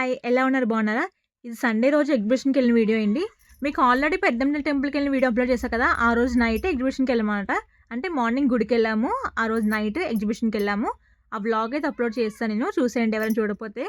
Hi! ఎలా ఉన్నారు? బాగున్నారా? ఇది సండే రోజు ఎగ్జిబిషన్‌కెళ్ళిన వీడియో అండి. మీకు ఆల్రెడీ పెద్దమ్మ టెంపుల్‌కెళ్ళిన వీడియో అప్‌లోడ్ చేశా కదా! ఆ రోజు నైట్ ఎగ్జిబిషన్‌కెళ్ళామనమాట. అంటే మార్నింగ్ గుడికెళ్ళాము. ఆ రోజు నైట్ ఎగ్జిబిషన్‌కెళ్ళాము. ఆ వ్లాగ్ అయితే అప్‌లోడ్ చేస్తా నేను. చూసేయండి ఎవరైనా చూడకపోతే.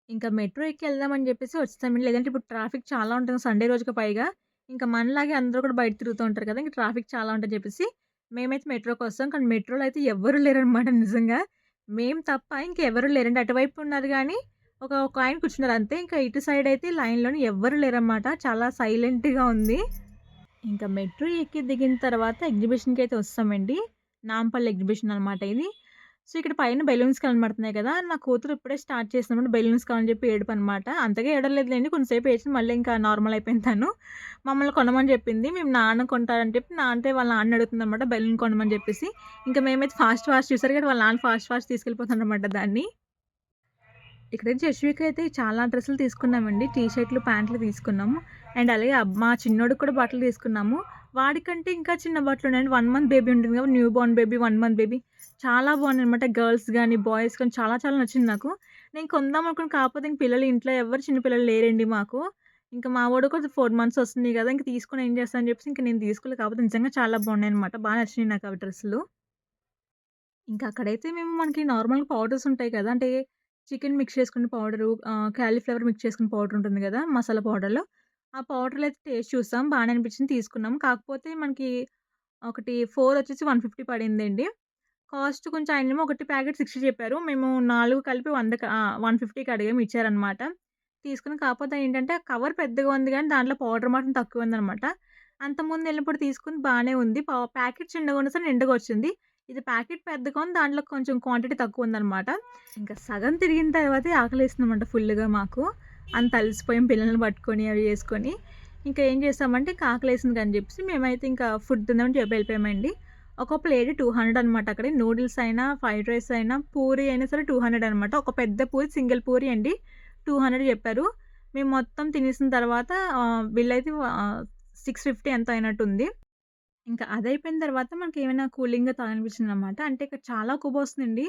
ఇంకా మెట్రో ఎక్కి ఎళ్దామని చెప్పేసి వచ్చేసామండి. లేదంటే ఇప్పుడు ట్రాఫిక్ చాలా ఉంటుంది సండే రోజుకి పైగా. ఇంకా మనలాగే అందరూ కూడా బయట తిరుగుతూ ఉంటారు కదా! ఇంక ట్రాఫిక్ చాలా ఉంటదని చెప్పేసి మేమైతే మెట్రోకొస్తాం. కానీ మెట్రోలో అయితే ఎవ్వరు లేరనమాట నిజంగా. మేము తప్ప ఇంకెవరు లేరండి. అటువైపు ఉన్నారు గానీ ఒక ఆయన కూర్చున్నారు అంతే. ఇంకా ఇటు సైడ్ అయితే లైన్‌లోని ఎవ్వరు లేరనమాట. చాలా సైలెంట్‌గా ఉంది. ఇంకా మెట్రో ఎక్కి దిగిన తర్వాత ఎగ్జిబిషన్‌కైతే వస్తామండి. నాంపల్లి ఎగ్జిబిషన్ అనమాట ఇది. సో, ఇక్కడ పైన బెలూన్స్ కనబడుతున్నాయి కదా! నా కూతురు ఇప్పుడే స్టార్ట్ చేసిందనమాట బెలూన్స్ కావాలని చెప్పి ఏడుపనమాట. అంతగా ఏడవలేదులెండి. కొంతసేపు ఏడ్చింది. మళ్ళీ ఇంకా నార్మల్ అయిపోయింది తను. మమ్మల్ని కొనమని చెప్పింది. మేము నాన్న కొంటారని చెప్పి అంటే వాళ్ళ నాన్నని అడుగుతుందనమాట బెలూన్ కొనమని చెప్పేసి. ఇంకా మేమైతే ఫాస్ట్ చూసారు కదా! వాళ్ళ నాన్న ఫాస్ట్ తీసుకెళ్ళిపోతున్నారనమాట దాన్ని. ఇక్కడైతే యశ్వికైతే చాలా డ్రెస్సులు తీసుకున్నామండి. టీ షర్ట్‌లు, ప్యాంట్లు తీసుకున్నాము. అండ్ అలాగే మా చిన్నోడికి కూడా బట్టలు తీసుకున్నాము. వాడికంటే ఇంకా చిన్న బట్టలున్నాయండి. 1 మంత్ బేబీ ఉంటుంది కదా! New Born baby, 1 month baby చాలా బాగున్నాయన్నమాట. గర్ల్స్ గాని, బాయ్స్ గాని చాలా నచ్చింది నాకు. నేను కొందాం అనుకున్న కాకపోతే ఇంక పిల్లలు ఇంట్లో ఎవ్వరు చిన్న పిల్లలు లేరండి మాకు. ఇంకా మా వాడు కూడా 4 మంత్స్ వస్తుంది కదా! ఇంక తీసుకొని ఏం చేస్తా అని చెప్పేసి ఇంక నేను తీసుకోలేదు. కాకపోతే నిజంగా చాలా బాగున్నాయన్నమాట. నచ్చినాయి నాకు అవి డ్రెస్సులు. ఇంకా అక్కడైతే మేము మనకి నార్మల్‌గా పౌడర్స్ ఉంటాయి కదా! అంటే చికెన్ మిక్స్ చేసుకునే పౌడరు, కాలీఫ్లవర్ మిక్స్ చేసుకునే పౌడర్ ఉంటుంది కదా! మసాలా పౌడర్‌లో. ఆ పౌడర్‌లో అయితే టేస్ట్ చూసాం. బానే అనిపించింది తీసుకున్నాం. కాకపోతే మనకి ఒకటి 4 వచ్చేసి 150 పడిందండి. కాస్ట్ కొంచెం ఆయనేమో ఒకటి ప్యాకెట్ 60 చెప్పారు. మేము 4 కలిపి 150కి అడిగాము ఇచ్చారనమాట. తీసుకున్నాం. కాకపోతే ఏంటంటే కవర్ పెద్దగా ఉంది గానీ దాంట్లో పౌడర్ మాత్రం తక్కువుందనమాట. అంతకుముందు ఎళ్ళినప్పుడు తీసుకుంది బానే ఉంది. ప్యాకెట్ చిన్నగా ఉన్నా సరే నిండుగా వచ్చింది. ఇది ప్యాకెట్ పెద్దగా ఉంది. దాంట్లో కొంచెం క్వాంటిటీ తక్కువుందనమాట. ఇంకా సగం తిరిగిన తర్వాతే ఆకలేసిందనమాట ఫుల్లుగా మాకు. అంత అలసిపోయాం పిల్లల్ని పట్టుకొని అవి చేసుకొని. ఇంకా ఏం చేసామంటే ఇంకా ఆకలేసింది అని చెప్పేసి మేమైతే ఇంకా ఫుడ్ తిందామని చెప్పి వెళ్ళిపోయామండి. ఒక ప్లేట్ 200 అనమాట అక్కడ. నూడిల్స్ అయినా, ఫ్రైడ్ రైస్ అయినా, పూరి అయినా సరే 200 అనమాట. ఒక పెద్ద పూరి సింగిల్ పూరి అండి 200 చెప్పారు. మేము మొత్తం తినేసిన తర్వాత బిల్లయితే 650 ఎంతో అయినట్టుంది. ఇంకా అదయిపోయిన తర్వాత మనకేమైనా కూలింగ్‌గా తాగాలనిపించిందనమాట. అంటే ఇక్కడ చాలా ఉక్కబోస్తుందండి.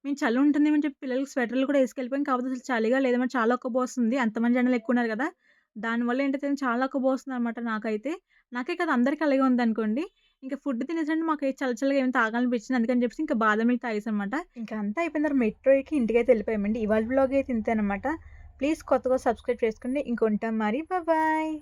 మేము చలి ఉంటుందేమో అని చెప్పి పిల్లలకి స్వెటర్‌లు కూడా ఏసుకెళ్ళిపోయాం. కాకపోతే అసలు చలిగా లేదనమాట. చాలా ఉక్కబోస్తుంది. అంతమంది జనాలు ఎక్కువున్నారు గదా! దానివల్ల ఏంటైతే చాలా ఉక్కబోస్తుందనమాట నాకైతే. నాకే కాదు అందరికి అలాగే ఉందనుకోండి. ఇంకా ఫుడ్ తినేసంటే మాకు చల్లగా ఏమైనా తాగాలనిపించింది. అందుకని చెప్పేసి ఇంకా బాదం మిల్క్ తాగేసామనమాట. ఇంకా అంతా అయిపోయిన తర్వాత మెట్రో ఎక్కి ఇంటికైతే వెళ్ళిపోయామండి. ఇవాళ వ్లాగ్ అయితే ఇంతేనమాట. ప్లీజ్ కొత్తగా సబ్స్క్రైబ్ చేసుకోండి. ఇంక ఉంటాం మరి. బాయ్.